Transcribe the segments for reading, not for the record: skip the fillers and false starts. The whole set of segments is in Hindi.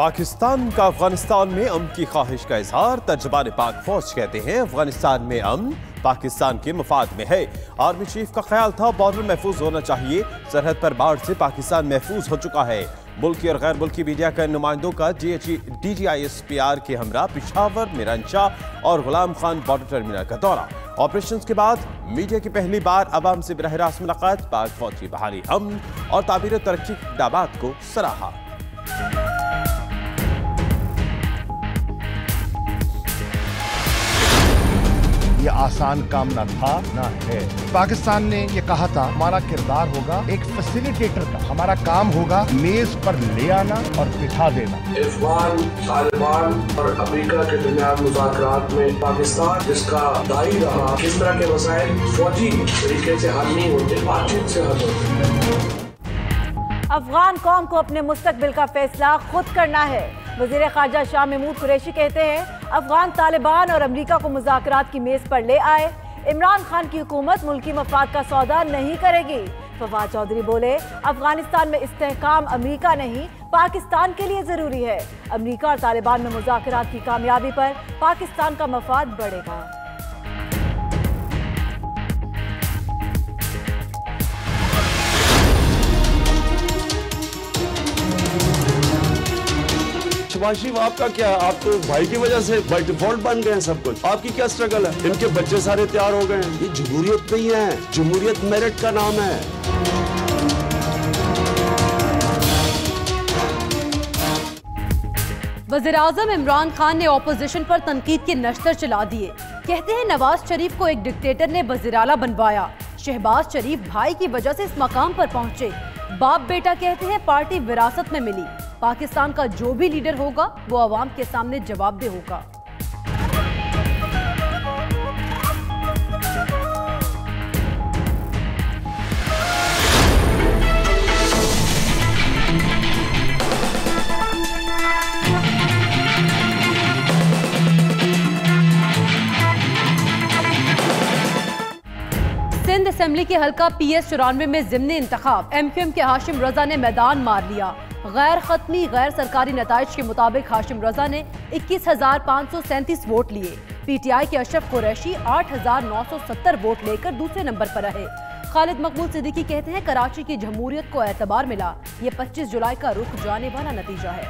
पाकिस्तान का अफगानिस्तान में अमन की ख्वाहिश का इजहार। तर्जुमान पाक फौज कहते हैं अफगानिस्तान में अमन पाकिस्तान के मफाद में है। आर्मी चीफ का ख्याल था बॉर्डर महफूज होना चाहिए। सरहद पर बाढ़ से पाकिस्तान महफूज हो चुका है। मुल्की और गैर मुल्की मीडिया के नुमाइंदों का DGISPR के हमरा पिशावर, मिरांचा और गुलाम खान बॉर्डर टर्मिनल का दौरा। ऑपरेशन के बाद मीडिया की पहली बार अवाम से बराह रास्त मुलाकात। पाक फौज की बहाली अमन और ताबीर तरक्की के इक़दामात को सराहा। ये आसान काम न था न है। पाकिस्तान ने ये कहा था हमारा किरदार होगा एक फैसिलिटेटर का, हमारा काम होगा मेज पर ले आना और बिठा देना। अफगान, तालिबान और अमेरिका के दरमियान मुज़ाकरात में पाकिस्तान जिसका दाई रहा, किस तरह के मसाइल फौजी तरीके से हल नहीं होते, बातचीत से हल होते। अफगान कौम को अपने मुस्तकबिल का फैसला खुद करना है। वज़ीर ख़ारजा शाह महमूद कुरैशी कहते हैं अफगान तालिबान और अमेरिका को मुज़ाकरात की मेज़ पर ले आए। इमरान खान की हुकूमत मुल्की मफाद का सौदा नहीं करेगी। फवाद चौधरी बोले अफगानिस्तान में इस्तेहकाम अमेरिका नहीं पाकिस्तान के लिए ज़रूरी है। अमेरिका और तालिबान में मुज़ाकरात की कामयाबी पर पाकिस्तान का मफाद बढ़ेगा। शिवाशी आपका क्या, आप तो भाई की वजह से बाय डिफॉल्ट बन गए हैं सब कुछ। आपकी क्या स्ट्रगल है? इनके बच्चे सारे तैयार हो गए हैं। ये जमहूरियत नहीं है, जमहूरियत मेरिट का नाम है। वज़ीर-ए-आज़म इमरान खान ने ऑपोजिशन पर तनकीद के नश्तर चला दिए। कहते हैं नवाज शरीफ को एक डिक्टेटर ने वज़ीर-आला बनवाया। शहबाज शरीफ भाई की वजह से इस मकाम पर पहुंचे। बाप बेटा कहते हैं पार्टी विरासत में मिली। पाकिस्तान का जो भी लीडर होगा वो अवाम के सामने जवाबदेह होगा। सिंध असेंबली के हल्का PS 94 में ज़िमनी इंतखाब। MQM के हाशिम रजा ने मैदान मार लिया। गैर खत्मी गैर सरकारी नताइज के मुताबिक हाशिम रजा ने 21,537 वोट लिए। PTI के अशरफ कुरैशी 8,970 वोट लेकर दूसरे नंबर पर रहे। खालिद मकबूल सिद्दीकी कहते हैं कराची की जमहूरियत को एतबार मिला। ये 25 जुलाई का रुख जाने वाला नतीजा है।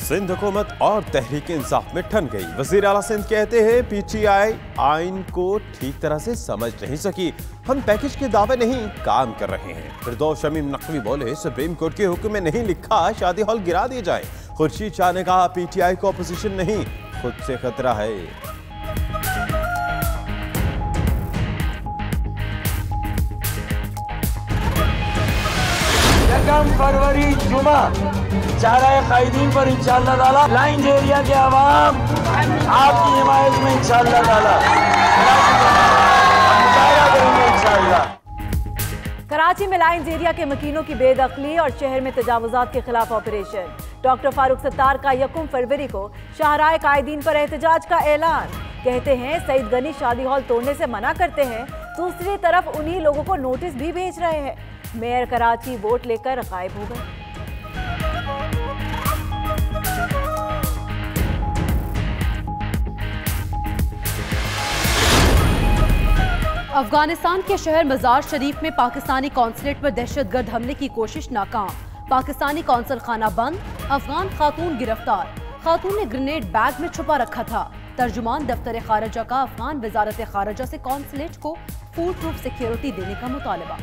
सिंध हुकूमत और तहरीक इंसाफ में ठन गई। वज़ीर आला सिंध कहते हैं PTI आइन को ठीक तरह से समझ नहीं सकी। हम पैकेज के दावे नहीं काम कर रहे हैं। फिरदौस शमीम नकवी बोले सुप्रीम कोर्ट के हुक्म में नहीं लिखा शादी हॉल गिरा दिए जाए। खुर्शीद शाह ने कहा PTI को अपोजिशन नहीं खुद से खतरा है। फरवरी जुमा चाराए कायदीन पर इंशाअल्लाह ताला लाइन एरिया के अवाम आपकी हिमायत में इंशाअल्लाह ताला कराची में लाइन्स एरिया के मकीनों की बेदखली और शहर में तजावुजात के खिलाफ ऑपरेशन। डॉक्टर फारूक सत्तार का 1 फरवरी को शाहराए कायदीन पर एहतजाज का ऐलान। कहते हैं सईद गनी शादी हॉल तोड़ने से मना करते हैं, दूसरी तरफ उन्हीं लोगों को नोटिस भी भेज रहे हैं। मेयर कराची वोट लेकर गायब हो गए। अफगानिस्तान के शहर मजार शरीफ में पाकिस्तानी कॉन्सुलेट पर दहशतगर्द हमले की कोशिश नाकाम। पाकिस्तानी कौंसल खाना बंद, अफगान खातून गिरफ्तार। खातून ने ग्रेनेड बैग में छुपा रखा था। तर्जुमान दफ्तर खारजा का अफगान वजारत खारजा से कॉन्सुलेट को फूल प्रूफ सिक्योरिटी देने का मुतालबा।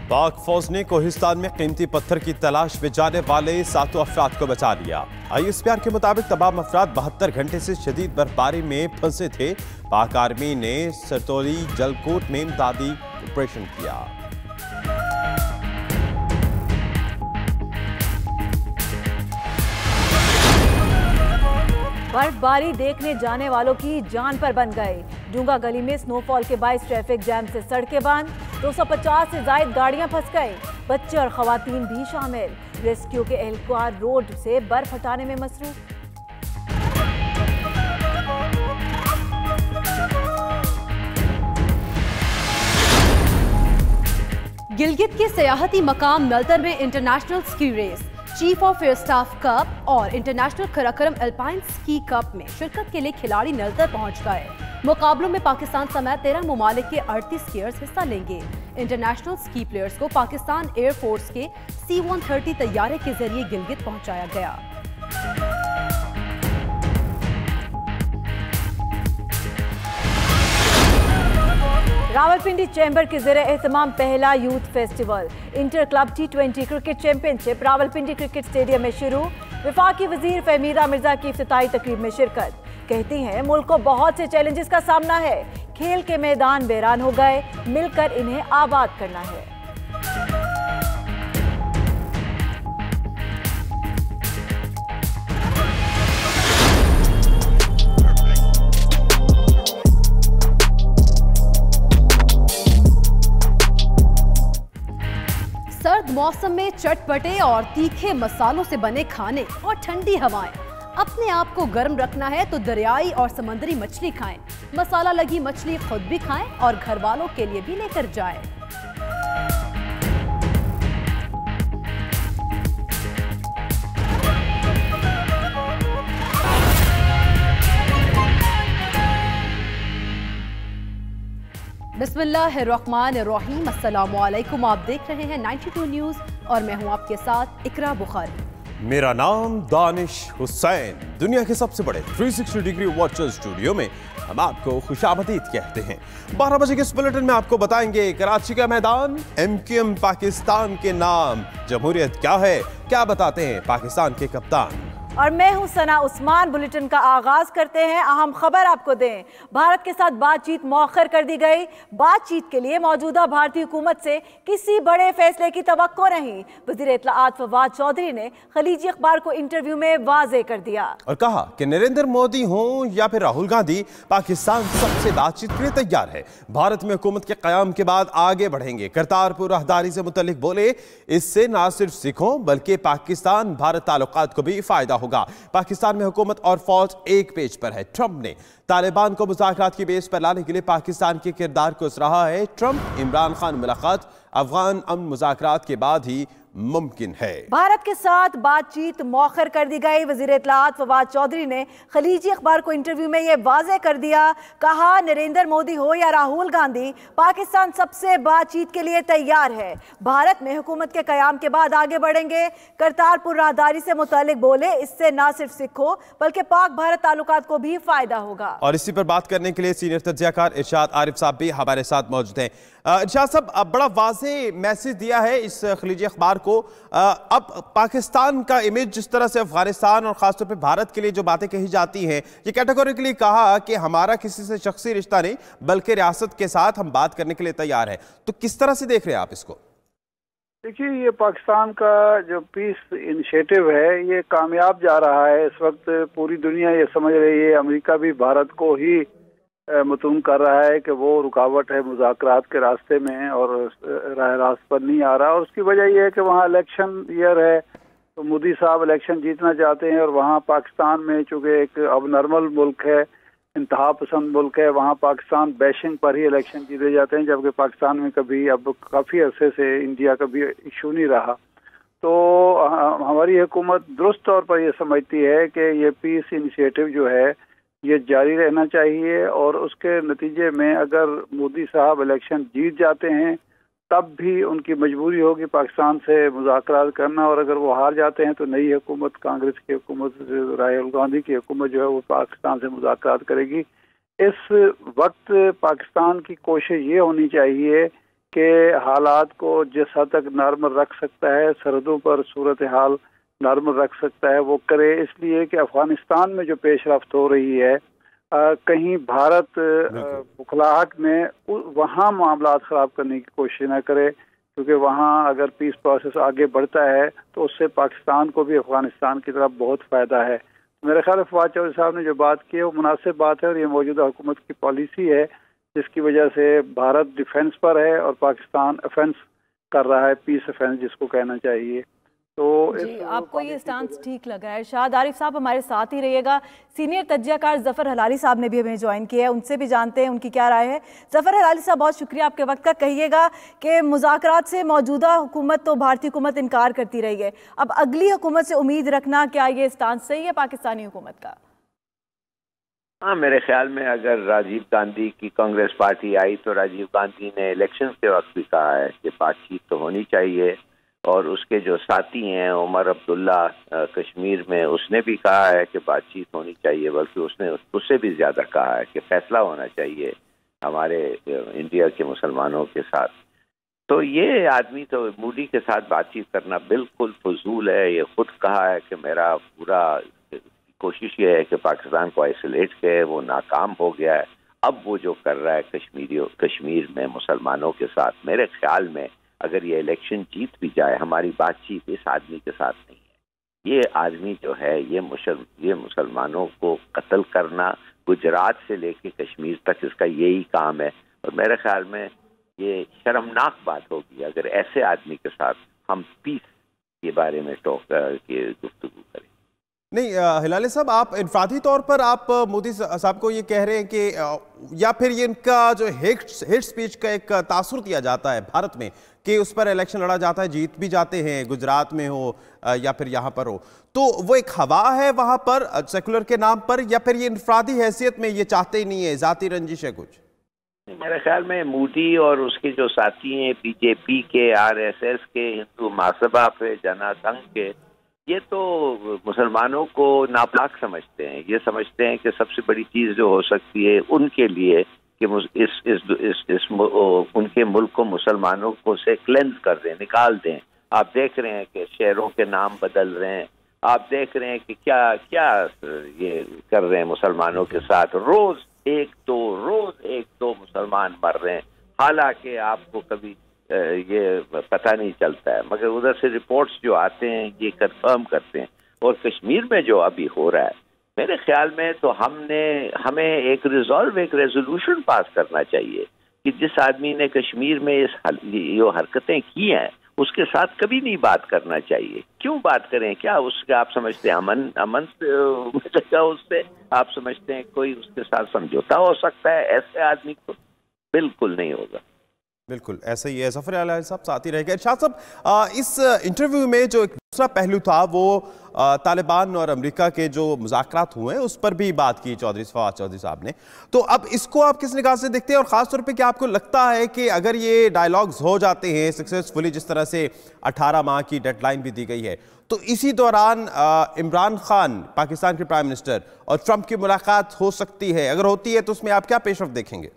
पाक फौज ने कोहिस्तान में कीमती पत्थर की तलाश में जाने वाले 7 अफराद को बचा लिया। ISPR के मुताबिक तमाम अफराद 72 घंटे से शदीद बर्फबारी में फंसे थे। पाक आर्मी ने सरतोली जलकोट में इमदादी ऑपरेशन किया। बर्फबारी देखने जाने वालों की जान पर बन गए। डूंगा गली में स्नोफॉल के बायस ट्रैफिक जैम से सड़कें बंद, 250 से ज्यादा गाड़ियां फंस गए। बच्चे और खवातीन भी शामिल। रेस्क्यू के एहलकार रोड से बर्फ हटाने में मसरूफ। गिलगित के सियाहती मकाम नलतर में international ski race, chief of air staff cup और international Karakoram alpine ski cup में शिरकत के लिए खिलाड़ी नलतर पहुंच गए। मुकाबलों में पाकिस्तान समेत 13 ममालिक के 38 स्कीयर्स हिस्सा लेंगे। इंटरनेशनल स्की प्लेयर्स को पाकिस्तान एयरफोर्स के C-130 तैयारे के जरिए गिलगित पहुंचाया गया। रावलपिंडी चैम्बर के ज़रिए एहतमाम पहला youth festival inter club T20 cricket championship Rawalpindi cricket stadium में शुरू। वफाकी वजीर फहमीदा मिर्जा की इफ्तिताई तकरीब में शिरकत। कहती हैं मुल्क को बहुत से चैलेंजेस का सामना है, खेल के मैदान वीरान हो गए, मिलकर इन्हें आबाद करना है। सर्द मौसम में चटपटे और तीखे मसालों से बने खाने और ठंडी हवाएं। अपने आप को गर्म रखना है तो दरियाई और समुद्री मछली खाएं। मसाला लगी मछली खुद भी खाएं और घर वालों के लिए भी लेकर जाएं। बिस्मिल्लाहिर्रहमानिर्रहीम, अस्सलामुअलैकुम। आप देख रहे हैं 92 न्यूज़ और मैं हूं आपके साथ इकरा बुखारी। मेरा नाम दानिश हुसैन। दुनिया के सबसे बड़े 360 डिग्री वॉचर स्टूडियो में हम आपको खुशामदीद कहते हैं। 12 बजे के इस बुलेटिन में आपको बताएंगे कराची का मैदान, MQM पाकिस्तान के नाम, जमहूरियत क्या है, क्या बताते हैं पाकिस्तान के कप्तान। और मैं हूं सना उस्मान। बुलेटिन का आगाज करते हैं। अहम खबर आपको दें, भारत के साथ बातचीत मौखर कर दी गई। बातचीत के लिए मौजूदा भारतीय हुकूमत से किसी बड़े फैसले की तवक्को नहीं। वज़ीर इत्तलाआत फवाद चौधरी ने खलीजी अखबार को इंटरव्यू में वाज़ेह कर दिया और कहा कि नरेंद्र मोदी हों या फिर राहुल गांधी, पाकिस्तान सबसे बातचीत के लिए तैयार है। भारत में हुकूमत के क़याम के बाद आगे बढ़ेंगे। करतारपुर राहदारी से मुतल्लिक बोले, इससे न सिर्फ सिखों बल्कि पाकिस्तान भारत ताल्लुकात को भी फायदा होगा। पाकिस्तान में हुकूमत और फौज एक पेज पर है। ट्रंप ने तालिबान को मुज़ाकरात की बेस पर लाने के लिए पाकिस्तान के किरदार को सराहा है। ट्रंप इमरान खान मुलाकात अफगान अमन मुज़ाकरात के बाद ही मुमकिन है। भारत के साथ बातचीत मौखर कर दी गई। वज़ीर इत्तलाआत फवाद चौधरी ने खलीजी अखबार को इंटरव्यू में यह वाज़ेह कर दिया। कहा, नरेंद्र मोदी हो या राहुल गांधी, पाकिस्तान सबसे बातचीत के लिए तैयार है। भारत में हुकूमत के क़याम के बाद आगे बढ़ेंगे। करतारपुर राहदारी से मुतालिक बोले, इससे न सिर्फ सिखों बल्कि पाक भारत ताल्लुकात को भी फायदा होगा। और इसी पर बात करने के लिए सीनियर तज्ज़ियाकार इरशाद आरिफ साहब भी हमारे साथ मौजूद हैं। इरशाद साहब, बड़ा वाज़ेह मैसेज दिया है इस खलीजी अखबार को। अब पाकिस्तान का इमेज जिस तरह से अफगानिस्तान और खासतौर पे भारत के लिए जो बातें कही जाती हैं, ये कैटेगोरिकली कहा कि हमारा किसी से शख्सी रिश्ता नहीं बल्कि रियासत के साथ हम बात करने के लिए तैयार है। तो किस तरह से देख रहे हैं आप इसको? देखिए, ये पाकिस्तान का जो पीस इनिशिएटिव है ये कामयाब जा रहा है। इस वक्त पूरी दुनिया ये समझ रही है, अमेरिका भी भारत को ही मतून कर रहा है कि वो रुकावट है मुज़ाकरात के रास्ते में और राह रास्त पर नहीं आ रहा। और उसकी वजह यह है कि वहाँ इलेक्शन ईयर है, तो मोदी साहब इलेक्शन जीतना चाहते हैं। और वहाँ पाकिस्तान में चूँकि एक अब नॉर्मल मुल्क है, इंतहा पसंद मुल्क है, वहाँ पाकिस्तान बैशिंग पर ही इलेक्शन जीते जाते हैं, जबकि पाकिस्तान में कभी अब काफ़ी अरसे से इंडिया का भी इशू नहीं रहा। तो हमारी हुकूमत दुरुस्त तौर पर यह समझती है कि ये पीस इनिशिएटिव जो है ये जारी रहना चाहिए। और उसके नतीजे में अगर मोदी साहब इलेक्शन जीत जाते हैं तब भी उनकी मजबूरी होगी पाकिस्तान से मुज़ाकरात करना। और अगर वो हार जाते हैं तो नई हुकूमत, कांग्रेस की हुकूमत, राहुल गांधी की हुकूमत जो है वो पाकिस्तान से मुज़ाकरात करेगी। इस वक्त पाकिस्तान की कोशिश ये होनी चाहिए कि हालात को जिस हद तक नॉर्मल रख सकता है, सरहदों पर सूरत हाल नॉर्मल रख सकता है, वो करे। इसलिए कि अफगानिस्तान में जो पेशरफ्त हो रही है, कहीं भारत बुखलाहट में वहाँ मामलात ख़राब करने की कोशिश न करे, क्योंकि वहाँ अगर पीस प्रोसेस आगे बढ़ता है तो उससे पाकिस्तान को भी अफगानिस्तान की तरफ बहुत फ़ायदा है। मेरे ख्याल में फवाद चौधरी साहब ने जो बात की है वो मुनासिब बात है और ये मौजूदा हुकूमत की पॉलिसी है, जिसकी वजह से भारत डिफेंस पर है और पाकिस्तान अफेंस कर रहा है, पीस अफेंस जिसको कहना चाहिए। तो जी, आपको ये स्टांस ठीक लग रहा है? शाद आरिफ साहब हमारे साथ ही रहिएगा। सीनियर तज्जियाकार जफर हलाली साहब ने भी हमें ज्वाइन किया है, उनसे भी जानते हैं उनकी क्या राय है। जफर हलाली साहब, बहुत शुक्रिया आपके वक्त का। कहिएगा कि मुज़ाकरात से मौजूदा हुकूमत तो भारतीय हुकूमत इनकार करती रही है, अब अगली हुकूमत से उम्मीद रखना, क्या ये स्टांस सही है पाकिस्तानी हुकूमत का? हाँ, मेरे ख्याल में अगर राजीव गांधी की कांग्रेस पार्टी आई तो राजीव गांधी ने इलेक्शन के वक्त भी कहा है कि बातचीत तो होनी चाहिए, और उसके जो साथी हैं उमर अब्दुल्ला कश्मीर में, उसने भी कहा है कि बातचीत होनी चाहिए, बल्कि उसने उससे भी ज़्यादा कहा है कि फैसला होना चाहिए हमारे इंडिया के मुसलमानों के साथ। तो ये आदमी तो मोदी के साथ बातचीत करना बिल्कुल फजूल है। ये खुद कहा है कि मेरा पूरा कोशिश ये है कि पाकिस्तान को आइसोलेट करे, वो नाकाम हो गया है। अब वो जो कर रहा है कश्मीर में मुसलमानों के साथ, मेरे ख्याल में अगर ये इलेक्शन जीत भी जाए, हमारी बातचीत इस आदमी के साथ नहीं है। ये आदमी जो है ये मुसलमानों को कत्ल करना, गुजरात से लेके कश्मीर तक इसका यही काम है, और मेरे ख्याल में ये शर्मनाक बात होगी अगर ऐसे आदमी के साथ हम पीस के बारे में गुफ्तगू करें। नहीं हिलाली साहब, आप इनफरादी तौर पर आप मोदी साहब को ये कह रहे हैं कि या फिर ये इनका जो हेट स्पीच का एक तासुर दिया जाता है भारत में कि उस पर इलेक्शन लड़ा जाता है, जीत भी जाते हैं, गुजरात में हो या फिर यहाँ पर हो, तो वो एक हवा है वहाँ पर सेकुलर के नाम पर, या फिर ये इनफरादी हैसियत में ये चाहते ही नहीं है, ज़ाती रंजिश है कुछ? मेरे ख्याल में मोदी और उसके जो साथी हैं बीजेपी के, आरएसएस के, हिंदू महासभा पे, जनसंघ के, ये तो मुसलमानों को नापाक समझते हैं। ये समझते हैं कि सबसे बड़ी चीज़ जो हो सकती है उनके लिए कि इस उनके मुल्क को मुसलमानों को से क्लेंज कर दें, निकाल दें। आप देख रहे हैं कि शहरों के नाम बदल रहे हैं, आप देख रहे हैं कि क्या क्या ये कर रहे हैं मुसलमानों के साथ। रोज एक दो मुसलमान मर रहे हैं, हालांकि आपको कभी ये पता नहीं चलता है, मगर उधर से रिपोर्ट्स जो आते हैं ये कंफर्म करते हैं। और कश्मीर में जो अभी हो रहा है, मेरे ख्याल में तो हमें एक रेजोल्यूशन पास करना चाहिए कि जिस आदमी ने कश्मीर में जो हरकतें की हैं उसके साथ कभी नहीं बात करना चाहिए। क्यों बात करें? क्या उसके आप समझते हैं अमन से उससे आप समझते हैं कोई उसके साथ समझौता हो सकता है? ऐसे आदमी को बिल्कुल नहीं होगा। बिल्कुल ऐसा ही है। जफर हलाली साहब साथ ही रहेगा। इरशाद साहब, इस इंटरव्यू में जो एक दूसरा पहलू था वो तालिबान और अमेरिका के जो मुज़ाकरात हुए हैं उस पर भी बात की फवाद चौधरी साहब ने। तो अब इसको आप किस निगाह से देखते हैं, और ख़ास तौर पे क्या आपको लगता है कि अगर ये डायलॉग्स हो जाते हैं सक्सेसफुली, जिस तरह से 18 माह की डेडलाइन भी दी गई है, तो इसी दौरान इमरान खान पाकिस्तान के प्राइम मिनिस्टर और ट्रंप की मुलाकात हो सकती है? अगर होती है तो उसमें आप क्या पेशरफ देखेंगे?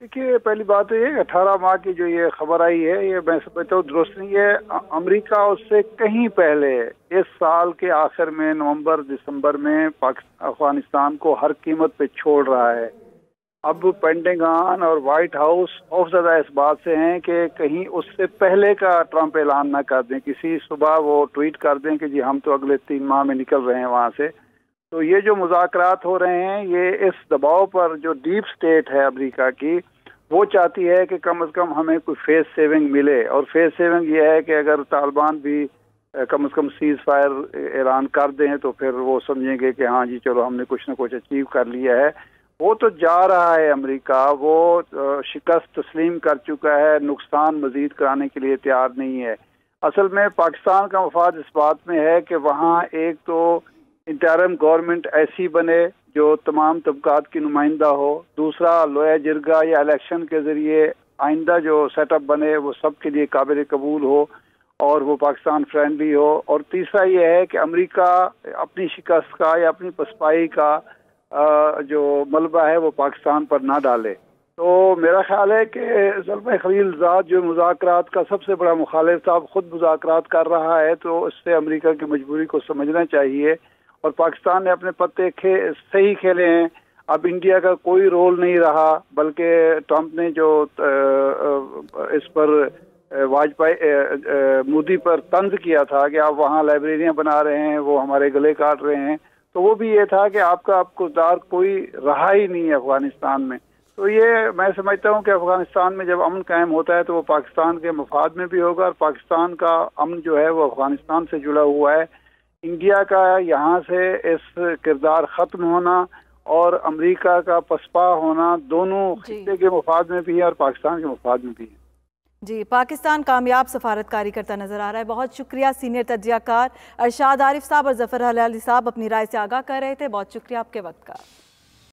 देखिए, पहली बात तो ये 18 माह की जो ये खबर आई है, ये मैं समझता हूँ दुरुस्त नहीं है। अमेरिका उससे कहीं पहले इस साल के आखिर में नवंबर दिसंबर में अफगानिस्तान को हर कीमत पे छोड़ रहा है। अब पेंटागन और व्हाइट हाउस बहुत ज़्यादा इस बात से हैं कि कहीं उससे पहले का ट्रंप ऐलान ना कर दें, किसी सुबह वो ट्वीट कर दें कि जी हम तो अगले 3 माह में निकल रहे हैं वहाँ से। तो ये जो मुज़ाकरात हो रहे हैं, ये इस दबाव पर जो डीप स्टेट है अमेरिका की, वो चाहती है कि कम से कम हमें कोई फेस सेविंग मिले। और फेस सेविंग ये है कि अगर तालिबान भी कम से कम सीज फायर ऐलान कर दें तो फिर वो समझेंगे कि हाँ जी चलो हमने कुछ ना कुछ अचीव कर लिया है। वो तो जा रहा है अमेरिका, वो शिकस्त तस्लीम कर चुका है, नुकसान मजीद कराने के लिए तैयार नहीं है। असल में पाकिस्तान का मफाद इस बात में है कि वहाँ एक तो इंटरिम गवर्नमेंट ऐसी बने जो तमाम तबकात की नुमाइंदा हो, दूसरा लोया जिरगा या इलेक्शन के ज़रिए आइंदा जो सेटअप बने वो सब के लिए काबिल कबूल हो और वो पाकिस्तान फ्रेंडली हो, और तीसरा ये है कि अमेरिका अपनी शिकस्त का या अपनी पसपाई का जो मलबा है वो पाकिस्तान पर ना डाले। तो मेरा ख्याल है कि ज़ुल्फ़िकार खलीलज़ाद जो मुज़ाकरात का सबसे बड़ा मुखालिफ था, अब खुद मुज़ाकरात कर रहा है, तो इससे अमेरिका की मजबूरी को समझना चाहिए। और पाकिस्तान ने अपने पत्ते सही खेले हैं। अब इंडिया का कोई रोल नहीं रहा, बल्कि ट्रंप ने जो इस पर मोदी पर तंज किया था कि आप वहाँ लाइब्रेरियाँ बना रहे हैं, वो हमारे गले काट रहे हैं, तो वो भी ये था कि आपका किरदार कोई रहा ही नहीं है अफगानिस्तान में। तो ये मैं समझता हूँ कि अफगानिस्तान में जब अमन कायम होता है तो वो पाकिस्तान के मफाद में भी होगा, और पाकिस्तान का अमन जो है वो अफगानिस्तान से जुड़ा हुआ है। इंडिया का यहाँ से इस किरदार ख़त्म होना और अमेरिका का पसपा होना दोनों खित्ते के मफाद में भी है और पाकिस्तान के मफाद में भी है। जी, पाकिस्तान कामयाब सफारतकारी करता नजर आ रहा है। बहुत शुक्रिया सीनियर तज्जियाकार अरशाद आरिफ साहब और जफर हलाली साहब अपनी राय से आगाह कर रहे थे। बहुत शुक्रिया आपके वक्त का।